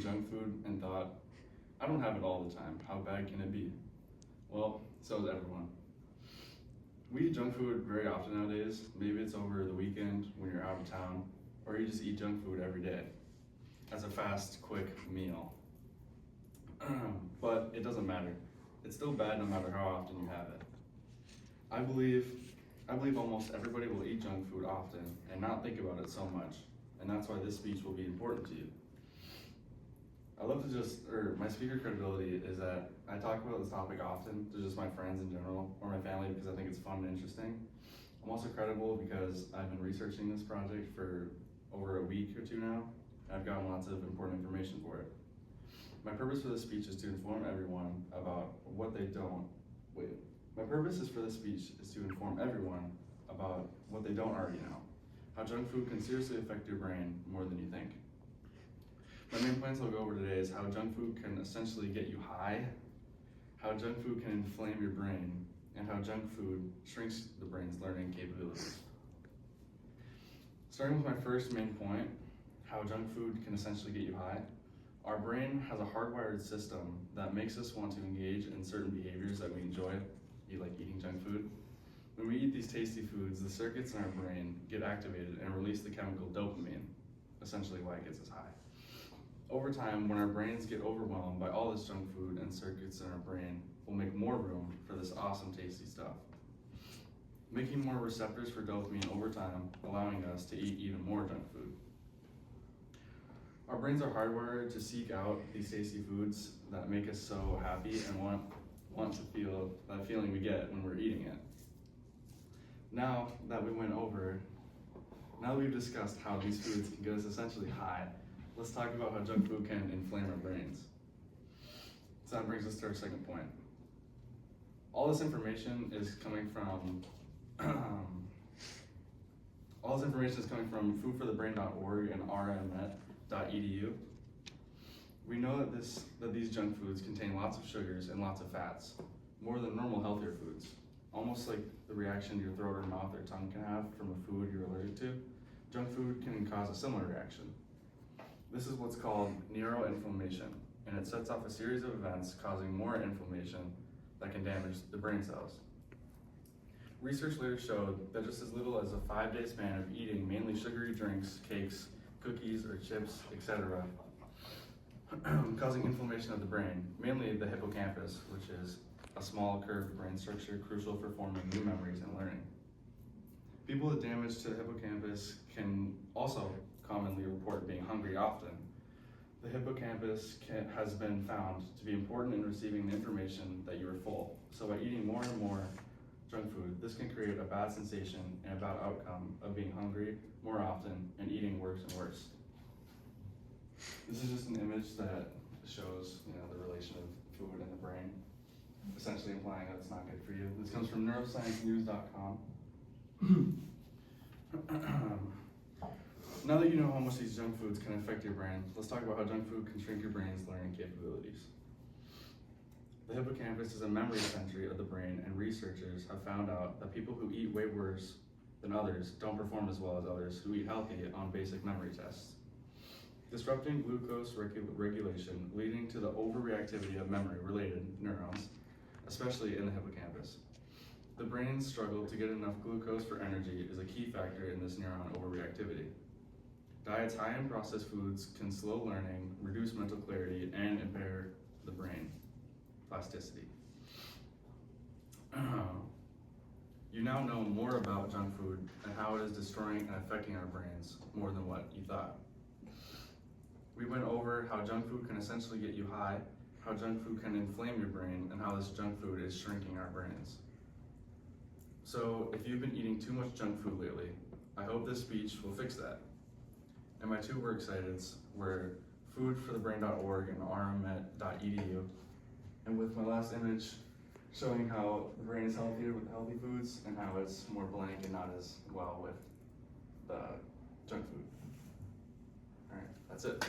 junk food and thought, I don't have it all the time, how bad can it be? Well, so does everyone. We eat junk food very often nowadays. Maybe it's over the weekend when you're out of town, or you just eat junk food every day as a fast, quick meal. But it doesn't matter. It's still bad no matter how often you have it. I believe almost everybody will eat junk food often and not think about it so much, and that's why this speech will be important to you. I love to my speaker credibility is that I talk about this topic often to just my friends in general, or my family, because I think it's fun and interesting. I'm also credible because I've been researching this project for over a week or two now, and I've gotten lots of important information for it. My purpose for this speech is to inform everyone about what they don't, my purpose is for this speech is to inform everyone about what they don't already know, how junk food can seriously affect your brain more than you think. My main points I'll go over today is how junk food can essentially get you high, how junk food can inflame your brain, and how junk food shrinks the brain's learning capabilities. Starting with my first main point, how junk food can essentially get you high. Our brain has a hardwired system that makes us want to engage in certain behaviors that we enjoy, like eating junk food. When we eat these tasty foods, the circuits in our brain get activated and release the chemical dopamine, essentially why it gets us high. Over time, when our brains get overwhelmed by all this junk food and circuits in our brain, we'll make more room for this awesome tasty stuff, making more receptors for dopamine over time, allowing us to eat even more junk food. Our brains are hardwired to seek out these tasty foods that make us so happy and want to feel that feeling we get when we're eating it. Now that we've discussed how these foods can get us essentially high, let's talk about how junk food can inflame our brains. So that brings us to our second point. All this information is coming from foodforthebrain.org and rmmet.edu. We know that these junk foods contain lots of sugars and lots of fats, more than normal healthier foods. Almost like the reaction your throat or mouth or tongue can have from a food you're allergic to, junk food can cause a similar reaction. This is what's called neuroinflammation, and it sets off a series of events causing more inflammation that can damage the brain cells. Research later showed that just as little as a 5-day span of eating mainly sugary drinks, cakes, cookies, or chips, etc., causing inflammation of the brain, mainly the hippocampus, which is a small curved brain structure crucial for forming new memories and learning. People with damage to the hippocampus can also commonly report being hungry often. The hippocampus has been found to be important in receiving the information that you are full. So by eating more and more junk food, this can create a bad sensation and a bad outcome of being hungry more often and eating worse and worse. This is just an image that shows, the relation of food and the brain, essentially implying that it's not good for you. This comes from neurosciencenews.com. Now that you know how much these junk foods can affect your brain, let's talk about how junk food can shrink your brain's learning capabilities. The hippocampus is a memory center of the brain, and researchers have found out that people who eat way worse than others don't perform as well as others who eat healthy on basic memory tests, disrupting glucose regulation, leading to the overreactivity of memory-related neurons, especially in the hippocampus. The brain's struggle to get enough glucose for energy is a key factor in this neuron overreactivity. Diets high in processed foods can slow learning, reduce mental clarity, and impair the brain plasticity. You now know more about junk food and how it is destroying and affecting our brains more than what you thought. We went over how junk food can essentially get you high, how junk food can inflame your brain, and how this junk food is shrinking our brains. So if you've been eating too much junk food lately, I hope this speech will fix that. And my two works cited were foodforthebrain.org and rmmet.edu. And with my last image showing how the brain is healthier with healthy foods and how it's more blank and not as well with the junk food. All right, that's it.